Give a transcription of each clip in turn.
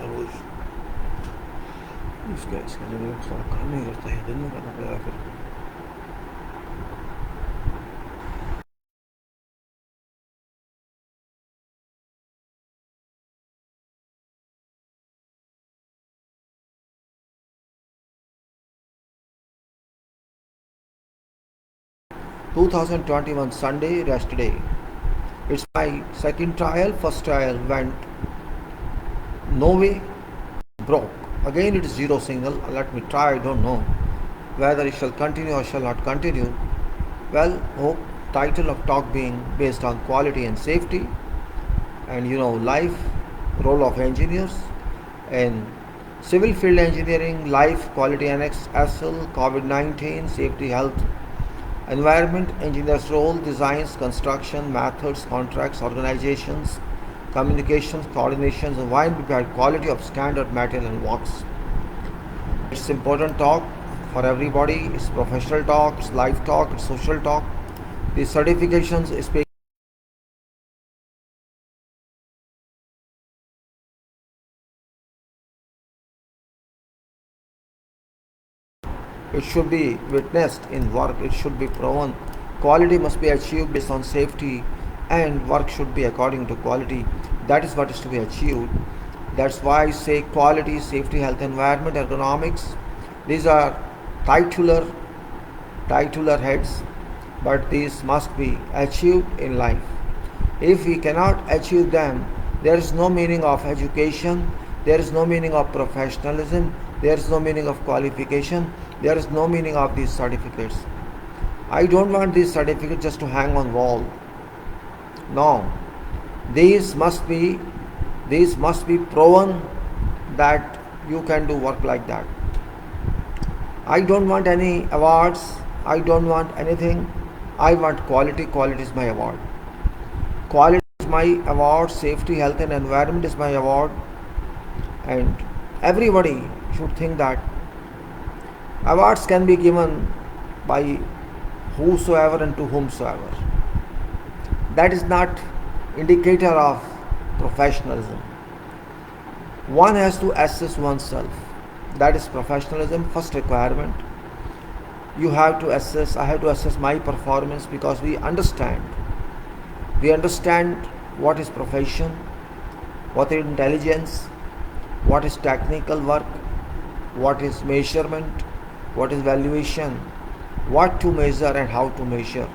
रोज इसका जब थोड़ा काम नहीं करता है, दिन में करना पड़ेगा फिर। 2021 Sunday, rest day. It's my second trial. First trial went no way, broke. Again it is zero signal. Let me try, I don't know whether it shall continue or shall not continue. Well, hope title of talk being based on quality and safety, and life role of engineers in civil field engineering, life quality AnnexSL, COVID-19, safety health environment, engineers role, designs, construction, methods, contracts, organizations, communications, coordinations, and why prepared quality of standard material and works. It's important talk for everybody. It's professional talk, it's live talk, it's social talk. The certifications is it should be witnessed in work, it should be proven. Quality must be achieved based on safety, and work should be according to quality. That is what is to be achieved. That's why I say quality, safety, health, environment, ergonomics. These are titular heads, but these must be achieved in life. If we cannot achieve them, there is no meaning of education, there is no meaning of professionalism, there is no meaning of qualification, there is no meaning of these certificates. I don't want these certificates just to hang on wall. No, these must be proven that you can do work like that. I don't want any awards, I don't want anything. I want quality. Quality is my award. Quality is my award. Safety, health, and environment is my award. And everybody should think that awards can be given by whosoever and to whomsoever. That is not indicator of professionalism. One has to assess oneself. That is professionalism, first requirement. You have to assess, I have to assess my performance, because we understand what is profession, what is intelligence, what is technical work, what is measurement, what is valuation, what to measure and how to measure.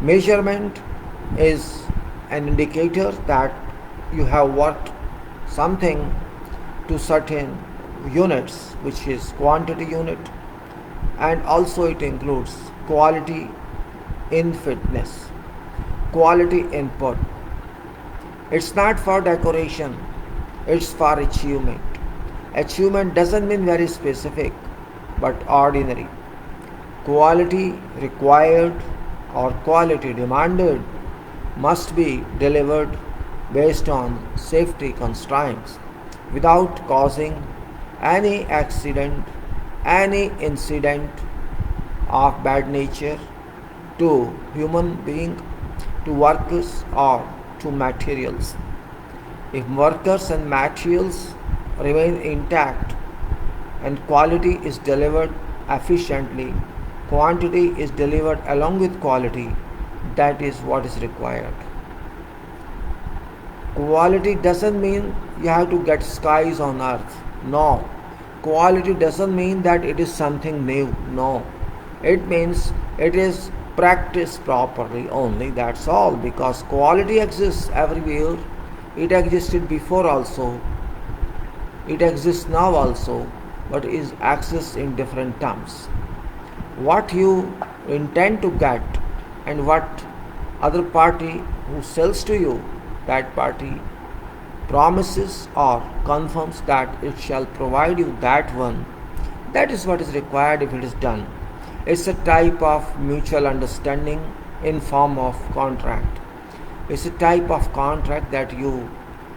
Measurement is an indicator that you have worked something to certain units, which is quantity unit, and also it includes quality in fitness, quality input. It's not for decoration, it's for achievement. Achievement doesn't mean very specific, but ordinary. Quality required or quality demanded must be delivered based on safety constraints without causing any accident, any incident of bad nature to human being, to workers or to materials. If workers and materials remain intact and quality is delivered efficiently, quantity is delivered along with quality, that is what is required. Quality doesn't mean you have to get skies on earth. No. Quality doesn't mean that it is something new. No. It means it is practiced properly only. That's all. Because quality exists everywhere. It existed before also. It exists now also. But is exists in different terms. What you intend to get and what other party who sells to you, that party promises or confirms that it shall provide you that one, that is what is required if it is done. It's a type of mutual understanding in form of contract. It's a type of contract that you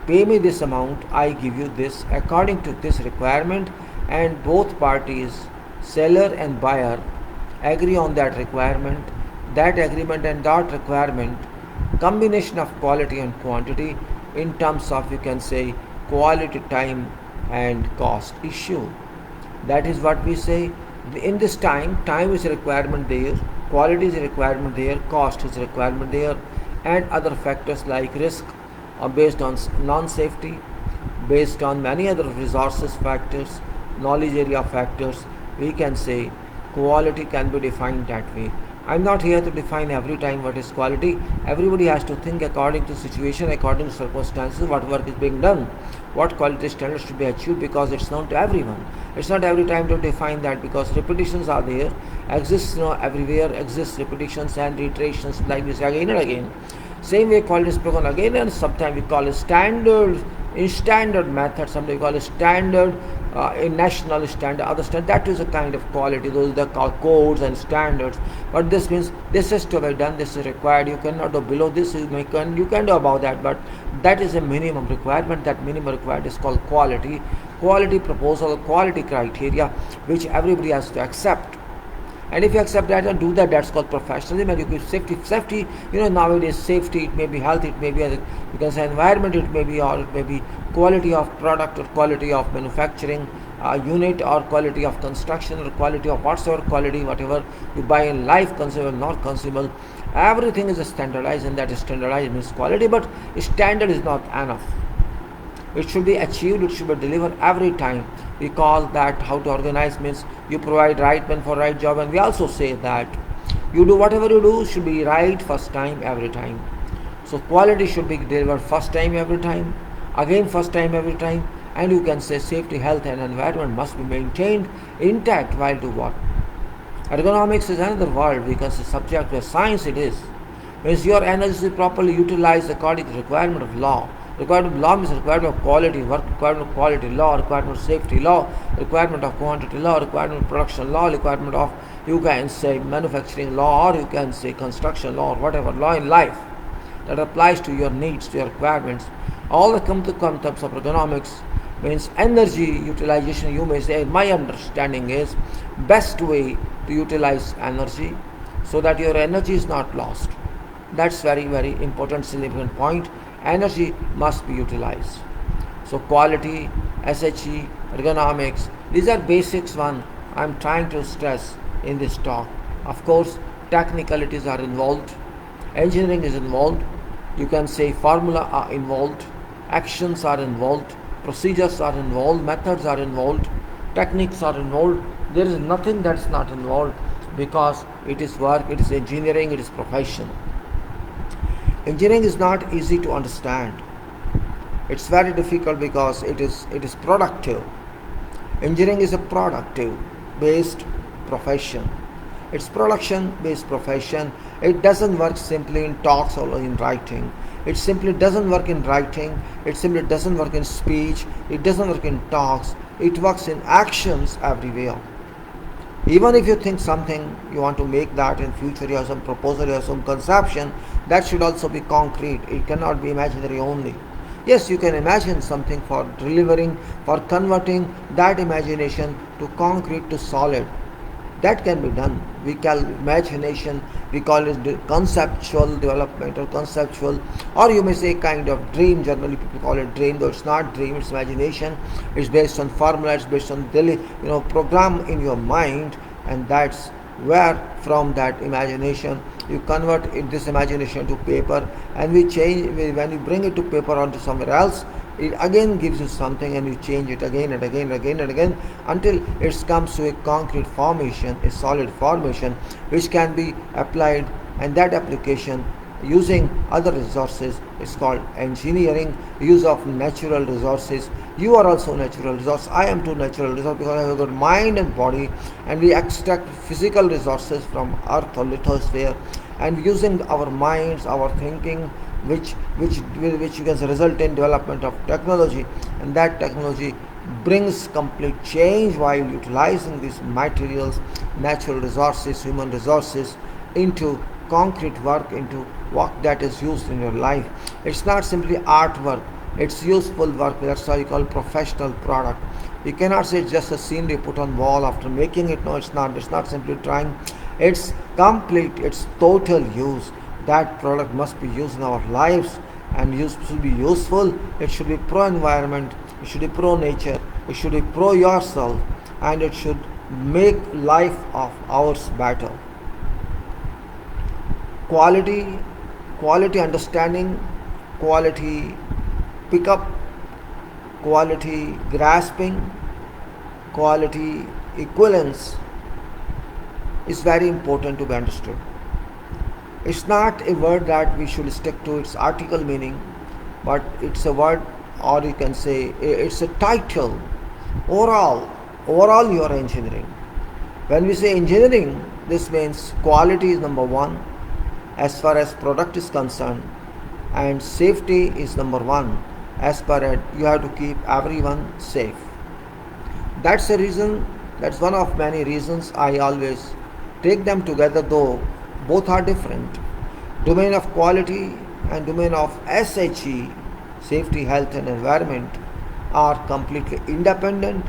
pay me this amount, I give you this according to this requirement, and both parties, seller and buyer, agree on that requirement. That agreement and that requirement, combination of quality and quantity in terms of, you can say, quality, time and cost issue. That is what we say. In this time is a requirement there, quality is a requirement there, cost is a requirement there, and other factors like risk are based on non-safety, based on many other resources factors, knowledge area factors. We can say quality can be defined that way. I'm not here to define every time what is quality. Everybody has to think according to situation, according to circumstances, what work is being done, what quality standards should be achieved, because it's known to everyone. It's not every time to define that, because repetitions are there, exists everywhere, exists repetitions and reiterations like this again and again. Same way quality is spoken again, and sometimes we call it standard, in standard method, sometimes we call it standard, in national standard, other standard. That is a kind of quality. Those are called codes and standards. But this means this is to be done, this is required. You cannot do below this. You can do above that, but that is a minimum requirement. That minimum required is called quality. Quality proposal, quality criteria, which everybody has to accept. And if you accept that and do that, that's called professionalism. And you give safety. Nowadays safety, it may be health, it may be you can say environment, it may be, or it may be quality of product, or quality of manufacturing unit, or quality of construction, or quality of whatever you buy in life, consumable, not consumable. Everything is standardized, and that is standardized means quality. But standard is not enough. It should be achieved, it should be delivered every time. We call that how to organize means you provide right man for right job, and we also say that you do whatever you do should be right first time every time. So quality should be delivered first time every time, again first time every time, and you can say safety, health and environment must be maintained intact while do what? Ergonomics is another word, we can say subject where science it is. Means your energy is properly utilized according to the requirement of law. Requirement of law means requirement of quality work, requirement of quality law, requirement of safety law, requirement of quantity law, requirement of production law, requirement of, you can say, manufacturing law, or you can say construction law, or whatever law in life that applies to your needs, to your requirements. All the concepts of ergonomics means energy utilization. You may say, my understanding is best way to utilize energy so that your energy is not lost. That's very, very important, significant point. Energy must be utilized. So quality, SHE, ergonomics, these are basics one I'm trying to stress in this talk. Of course, technicalities are involved, engineering is involved, you can say formula are involved, actions are involved, procedures are involved, methods are involved, techniques are involved. There is nothing that's not involved, because it is work, it is engineering, it is profession. Engineering is not easy to understand. It's very difficult because it is productive. Engineering is a productive based profession. It's production based profession. It doesn't work simply in talks or in writing. It simply doesn't work in writing. It simply doesn't work in speech. It doesn't work in talks. It works in actions everywhere. Even if you think something, you want to make that in future, you have some proposal, you have some conception, that should also be concrete. It cannot be imaginary only. Yes, you can imagine something for delivering, for converting that imagination to concrete, to solid. That can be done. We call imagination, we call it conceptual development or conceptual, or you may say kind of dream. Generally people call it dream, though it's not dream, it's imagination. It's based on formula, it's based on daily program in your mind, and that's where from that imagination you convert this imagination to paper, and when you bring it to paper onto somewhere else, it again gives you something, and you change it again and again and again and again until it comes to a concrete formation, a solid formation which can be applied. And that application using other resources is called engineering. Use of natural resources. You are also natural resource. I am too natural resource because I have got mind and body, and we extract physical resources from earth or lithosphere, and using our minds, our thinking, which you can result in development of technology, and that technology brings complete change while utilizing these materials, natural resources, human resources into concrete work, into work that is used in your life. It's not simply artwork, it's useful work. That's why you call it professional product. You cannot say it's just a scenery put on wall after making it. No, it's not. It's not simply trying. It's complete, it's total use. That product must be used in our lives, and should be useful. It should be pro-environment, it should be pro-nature, it should be pro-yourself, and it should make life of ours better. Quality understanding, quality pickup, quality grasping, quality equivalence is very important to be understood. It's not a word that we should stick to its article meaning, but it's a word, or you can say it's a title. Overall you are engineering. When we say engineering, this means quality is number one as far as product is concerned, and safety is number one as far as you have to keep everyone safe. That's a reason, that's one of many reasons I always take them together, though both are different. Domain of quality and domain of SHE, safety, health and environment, are completely independent,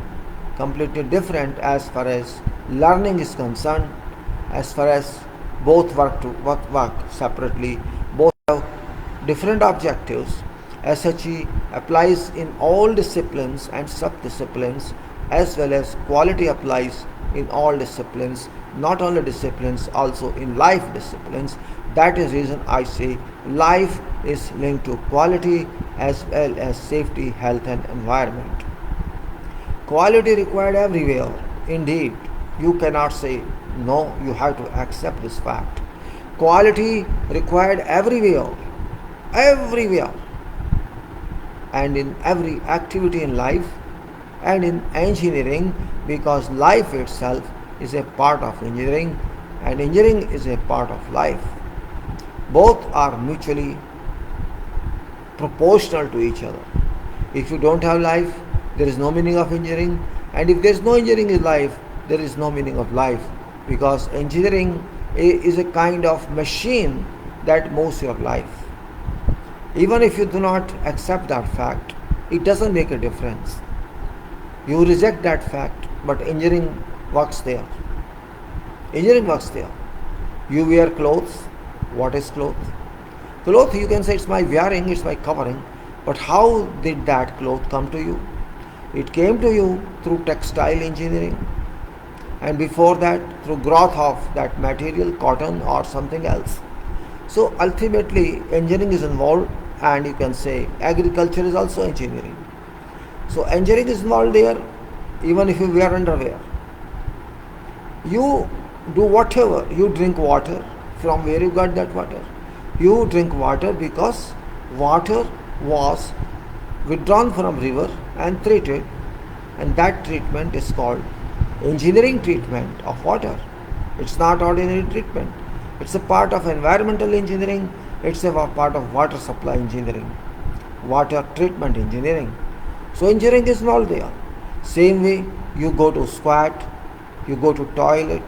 completely different as far as learning is concerned, as far as both work separately, both have different objectives. SHE applies in all disciplines and sub-disciplines, as well as quality applies in all disciplines, not only disciplines, also in life disciplines. That is the reason I say life is linked to quality as well as safety, health and environment. Quality required everywhere. Indeed, you cannot say no, you have to accept this fact. Quality required everywhere, and in every activity in life and in engineering, because life itself is a part of engineering and engineering is a part of life. Both are mutually proportional to each other. If you don't have life, there is no meaning of engineering, and if there is no engineering in life, there is no meaning of life, because engineering is a kind of machine that moves your life. Even if you do not accept that fact, it doesn't make a difference. You reject that fact, but engineering works there. Engineering works there. You wear clothes. What is cloth? Cloth, you can say it's my wearing, it's my covering, but how did that cloth come to you? It came to you through textile engineering, and before that through growth of that material, cotton or something else. So ultimately engineering is involved, and you can say agriculture is also engineering. So engineering is involved there. Even if you wear underwear, you do whatever, you drink water. From where you got that water? You drink water because water was withdrawn from river and treated, and that treatment is called engineering treatment of water. It's not ordinary treatment. It's a part of environmental engineering. It's a part of water supply engineering, water treatment engineering. So engineering is involved there. Same way, you go to squat, you go to toilet,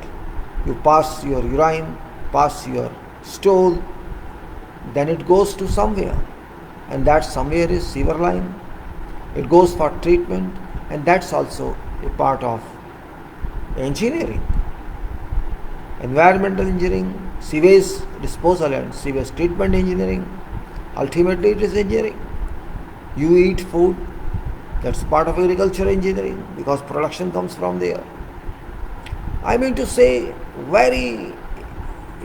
you pass your urine, pass your stool, then it goes to somewhere, and that somewhere is sewer line. It goes for treatment, and that's also a part of engineering. Environmental engineering, sewage disposal and sewage treatment engineering. Ultimately it is engineering. You eat food, that's part of agriculture engineering, because production comes from there. I mean to say, very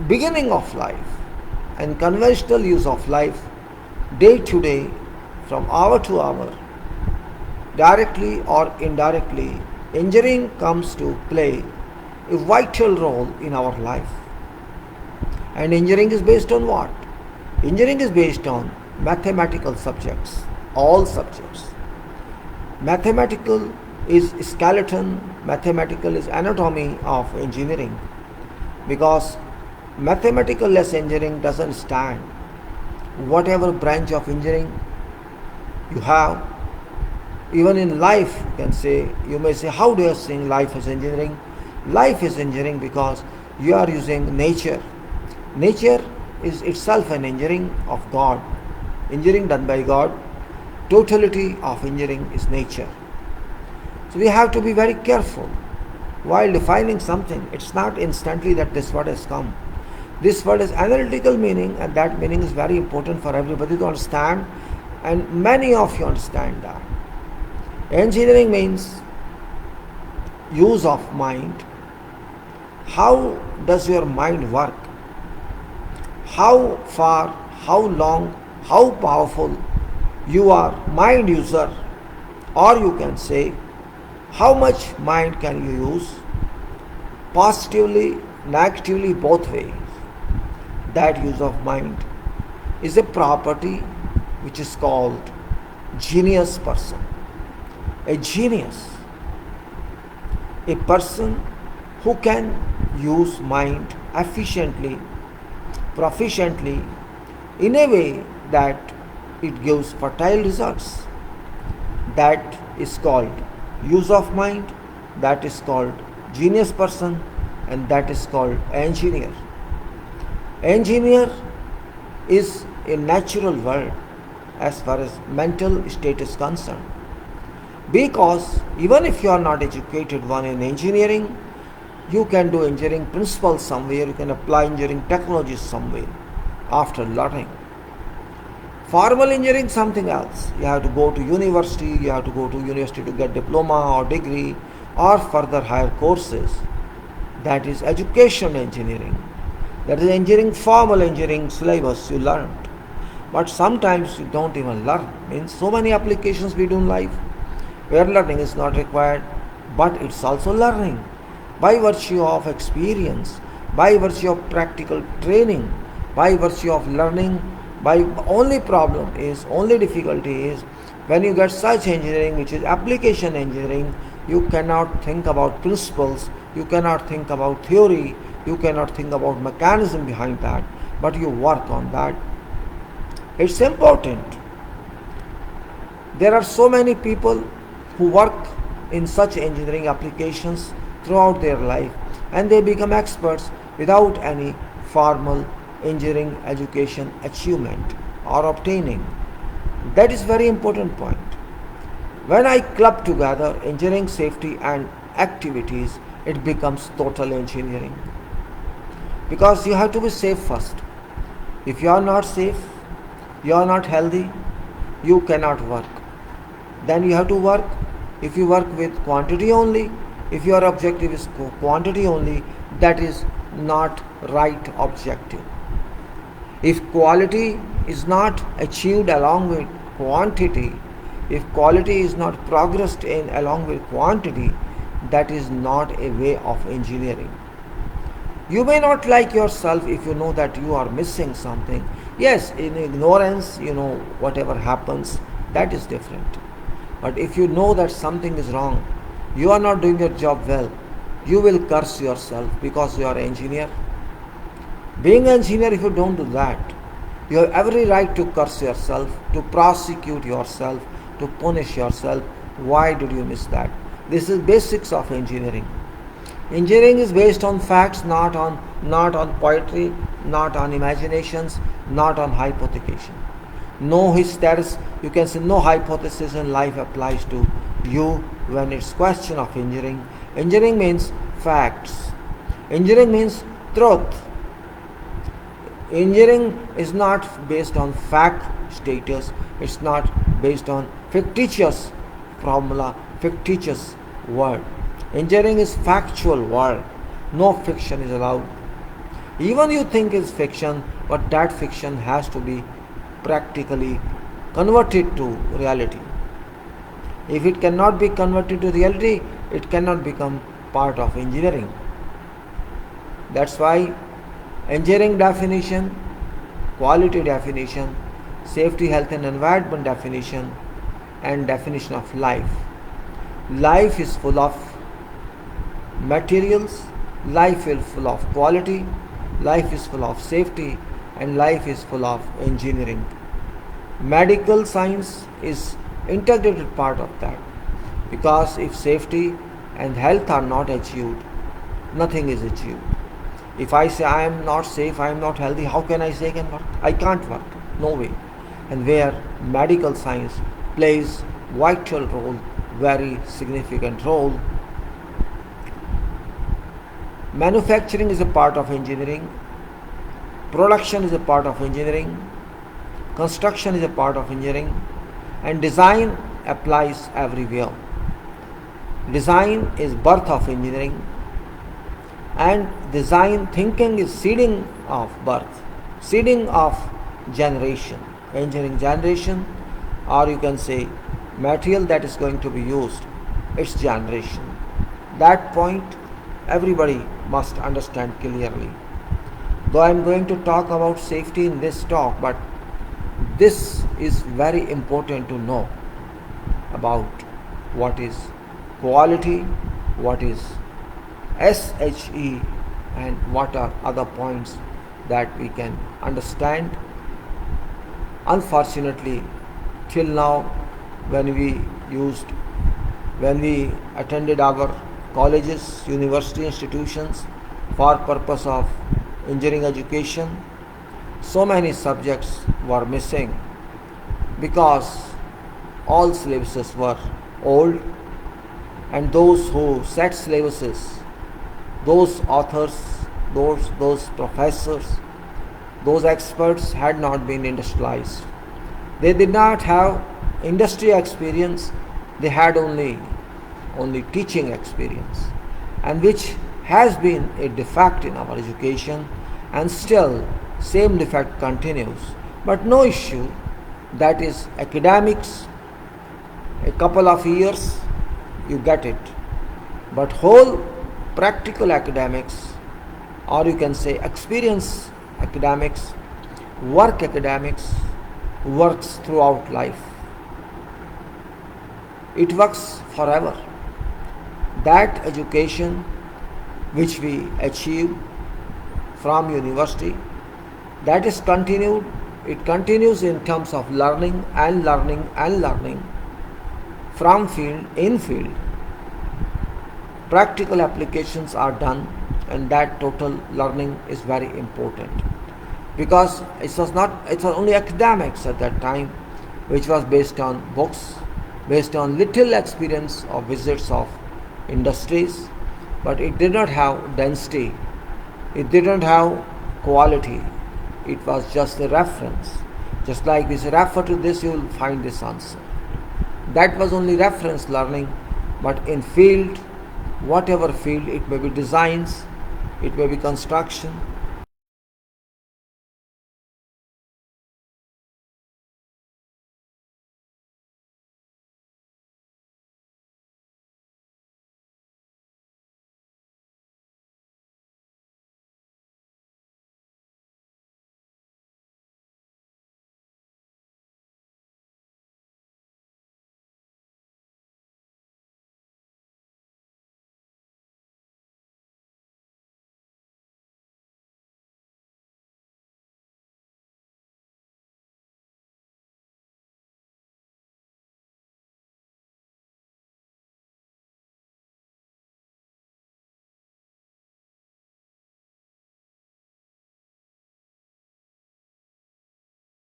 beginning of life and conventional use of life, day to day, from hour to hour, directly or indirectly, engineering comes to play a vital role in our life. And engineering is based on what? Engineering is based on mathematical subjects, all subjects. Mathematical is skeleton, mathematical is anatomy of engineering, because mathematical less engineering doesn't stand. Whatever branch of engineering you have, even in life, you can say, you may say, how do you think life is engineering? Life is engineering because you are using nature. Nature is itself an engineering of God. Engineering done by God. Totality of engineering is nature. So we have to be very careful while defining something. It's not instantly that this word has come. This word is analytical meaning, and that meaning is very important for everybody to understand, and many of you understand that. Engineering means use of mind. How does your mind work? How far, how long, how powerful you are mind user, or you can say how much mind can you use, positively, negatively, both ways. That use of mind is a property which is called genius person. A genius, a person who can use mind efficiently, proficiently, in a way that it gives fertile results. That is called use of mind, that is called genius person, and that is called engineer. Engineer is a natural word as far as mental state is concerned, because even if you are not educated one in engineering, you can do engineering principles somewhere, you can apply engineering technologies somewhere after learning. Formal engineering something else. You have to go to university, you have to go to university to get diploma or degree or further higher courses. That is education engineering. That is engineering, formal engineering syllabus you learned. But sometimes you don't even learn. Means so many applications we do in life where learning is not required, but it's also learning. By virtue of experience, by virtue of practical training, by virtue of learning, only difficulty is when you get such engineering which is application engineering, you cannot think about principles, you cannot think about theory, you cannot think about mechanism behind that, but you work on that. It's important. There are so many people who work in such engineering applications throughout their life, and they become experts without any formal engineering education achievement or obtaining. That is very important point. When I club together engineering, safety and activities, it becomes total engineering. Because you have to be safe first. If you are not safe, you are not healthy, you cannot work. Then you have to work. If you work with quantity only, if your objective is quantity only, that is not right objective. If quality is not achieved along with quantity, if quality is not progressed in along with quantity, that is not a way of engineering. You may not like yourself if you know that you are missing something. Yes, in ignorance, whatever happens, that is different. But if you know that something is wrong, you are not doing your job well, you will curse yourself because you are an engineer. Being an engineer, if you don't do that, you have every right to curse yourself, to prosecute yourself, to punish yourself. Why did you miss that? This is basics of engineering. Engineering is based on facts, not on poetry, not on imaginations, not on hypothecation. No hysteris, you can say no hypothesis in life applies to you when it's question of engineering. Engineering means facts. Engineering means truth. Engineering is not based on fact status, it's not based on fictitious formula, fictitious word. Engineering is factual word. No fiction is allowed. Even you think it's fiction, but that fiction has to be practically converted to reality. If it cannot be converted to reality, it cannot become part of engineering. That's why engineering definition, quality definition, safety, health and environment definition, and definition of life. Life is full of materials, life is full of quality, life is full of safety, and life is full of engineering. Medical science is integrated part of that, because if safety and health are not achieved, nothing is achieved. If I say I am not safe, I am not healthy, how can I say I can work? I can't work, no way. And where medical science plays vital role, very significant role. Manufacturing is a part of engineering. production is a part of engineering, construction is a part of engineering, and design applies everywhere. Design is birth of engineering, and design thinking is seeding of birth, seeding of generation, engineering generation, or you can say material that is going to be used, its generation. That point everybody must understand clearly. Though I am going to talk about safety in this talk, but this is very important to know about what is quality, what is SHE, and what are other points that we can understand. Unfortunately, till now, when we attended our colleges, university institutions for purpose of engineering education, so many subjects were missing because all syllabuses were old, and those who set syllabuses, those authors, those professors, those experts had not been industrialized. They did not have industry experience, they had only teaching experience, and which has been a defect in our education, and still same defect continues. But no issue, that is academics, a couple of years you get it, but whole practical academics, or you can say experience academics, work academics, works throughout life. It works forever. That education which we achieve from university, that is continued. It continues in terms of learning and learning and learning from field in field. Practical applications are done, and that total learning is very important, because it was only academics at that time, which was based on books, based on little experience of visits of industries, but it did not have density, it didn't have quality. It was just a reference. Just like we say, refer to this, you will find this answer. That was only reference learning, but in field, whatever field, it may be designs, it may be construction,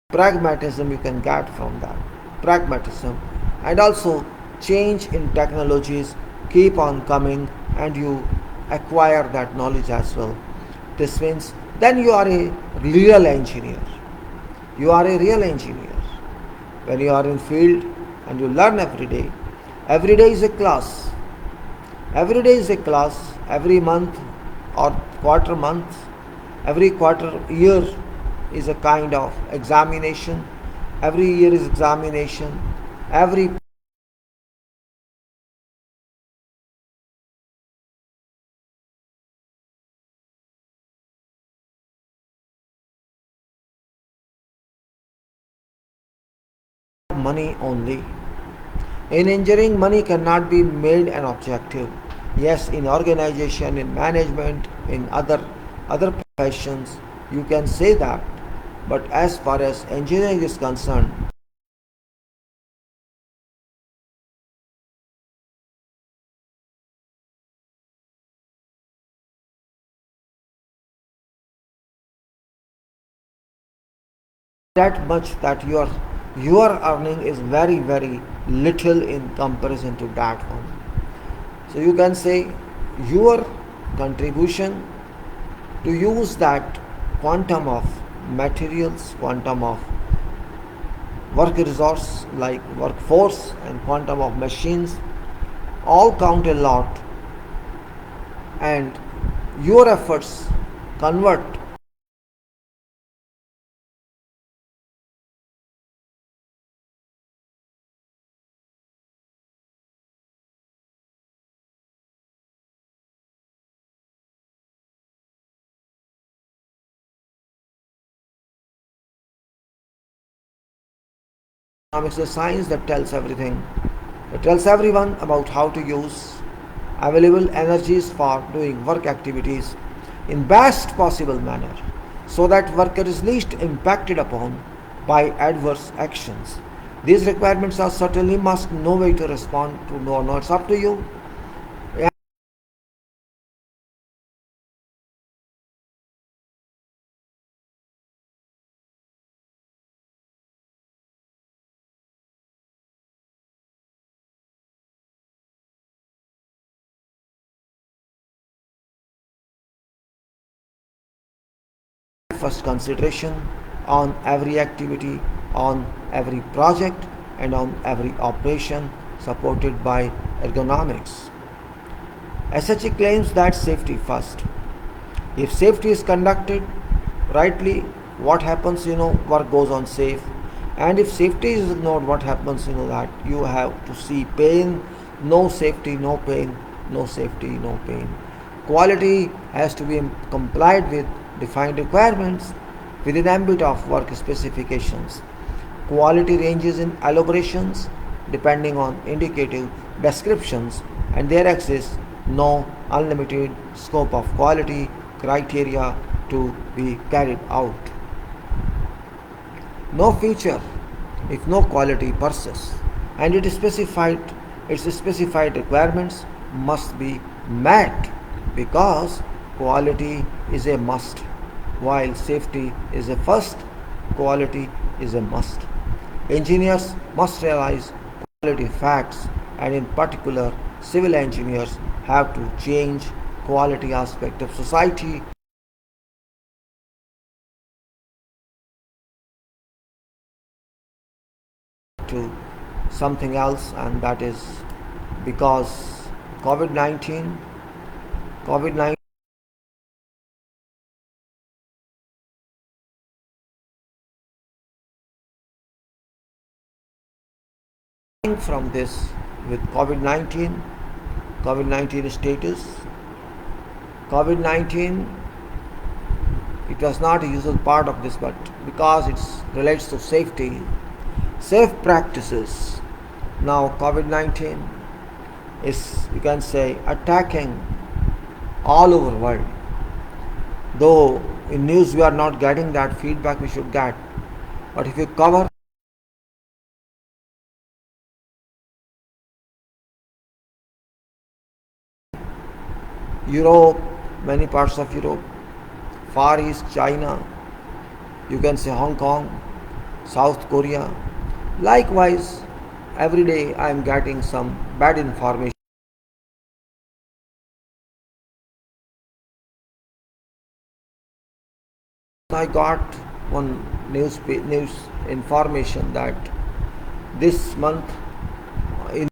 pragmatism you can get from that. Pragmatism, and also change in technologies keep on coming, and you acquire that knowledge as well. This means then you are a real engineer. You are a real engineer. When you are in field and you learn every day. Every day is a class. Every day is a class. Every month or quarter month, every quarter year is a kind of examination. Every year is examination. Every money only. In engineering, money cannot be made an objective. Yes, in organization, in management, in other professions, you can say that. But as far as engineering is concerned, that much that your earning is very very little in comparison to that one. So you can say your contribution to use that quantum of materials, quantum of work resource like workforce, and quantum of machines all count a lot, and your efforts convert economics is a science that tells everything. It tells everyone about how to use available energies for doing work activities in best possible manner so that worker is least impacted upon by adverse actions. These requirements are certainly must no way to respond to. No, it's up to you. First consideration on every activity, on every project, and on every operation supported by ergonomics. SHE claims that safety first. If safety is conducted rightly, what happens, work goes on safe. And if safety is ignored, what happens, that you have to see pain, no safety, no pain, no safety, no pain. Quality has to be complied with defined requirements within the ambit of work specifications. Quality ranges in elaborations depending on indicative descriptions, and there exists no unlimited scope of quality criteria to be carried out. No feature if no quality persists, and its specified requirements must be met, because quality is a must, while safety is a first. Quality is a must. Engineers must realize quality facts, and in particular civil engineers have to change quality aspect of society to something else, and that is because COVID-19 COVID-19 from this with COVID-19 status. COVID-19, it was not a usual part of this, but because it relates to safety, safe practices. Now COVID-19 is, you can say, attacking all over the world. Though in news we are not getting that feedback we should get, but if you cover Europe, many parts of Europe, Far East, China, you can say Hong Kong, South Korea. Likewise, every day I am getting some bad information. I got one news information that this month in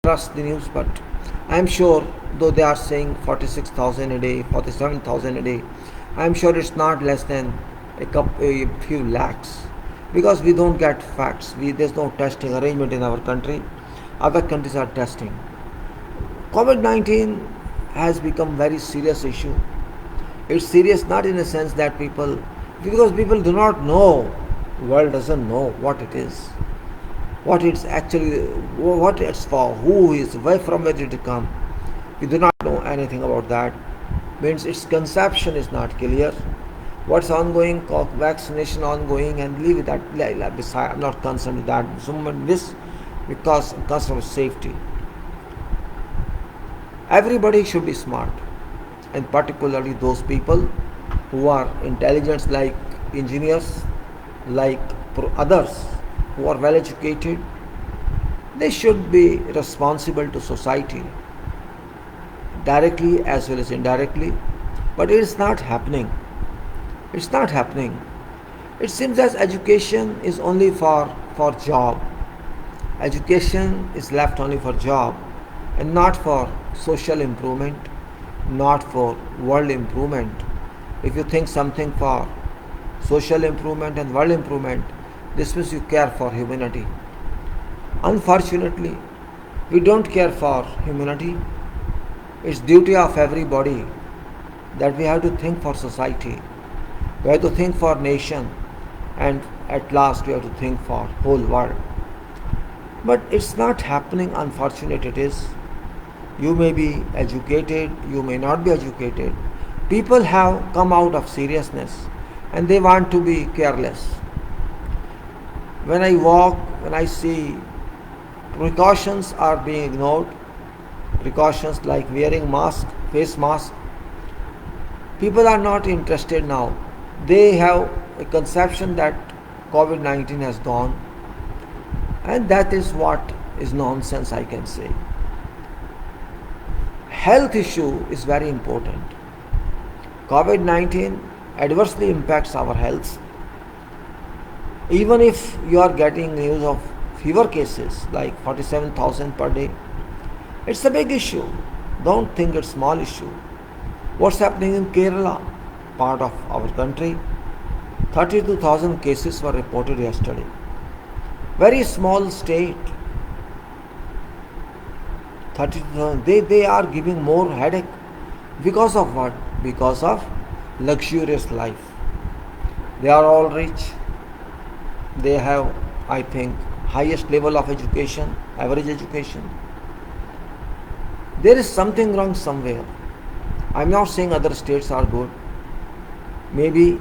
trust the news, but I am sure, though they are saying 46,000 a day, 47,000 a day, I am sure it's not less than a few lakhs, because we don't get facts. There's no testing arrangement in our country. Other countries are testing. COVID-19 has become very serious issue. It's serious not in a sense that because people do not know, the world doesn't know what it is, what it's actually, what it's for, who is, from where did it come. We do not know anything about that. Means its conception is not clear. What's ongoing, vaccination ongoing, and leave it at. I'm not concerned with that. This because I'm concerned with safety. Everybody should be smart, and particularly those people who are intelligent, like engineers, like others who are well educated. They should be responsible to society, directly as well as indirectly. But it is not happening. It's not happening. It seems as education is only for job. Education is left only for job and not for social improvement, not for world improvement. If you think something for social improvement and world improvement, this means you care for humanity. Unfortunately, we don't care for humanity. It's duty of everybody that we have to think for society. We have to think for nation, and at last we have to think for whole world. But it's not happening. Unfortunate it is. You may be educated, you may not be educated. People have come out of seriousness and they want to be careless. When I walk, when I see precautions are being ignored, precautions like wearing mask, face mask, people are not interested now. They have a conception that COVID-19 has gone, and that is what is nonsense, I can say. Health issue is very important. COVID-19 adversely impacts our health. Even if you are getting news of fever cases like 47,000 per day, it's a big issue. Don't think it's a small issue. What's happening in Kerala, part of our country? 32,000 cases were reported yesterday. Very small state. 32,000. They are giving more headache. Because of what? Because of luxurious life. They are all rich. They have, I think, highest level of education, average education. There is something wrong somewhere. I'm not saying other states are good. Maybe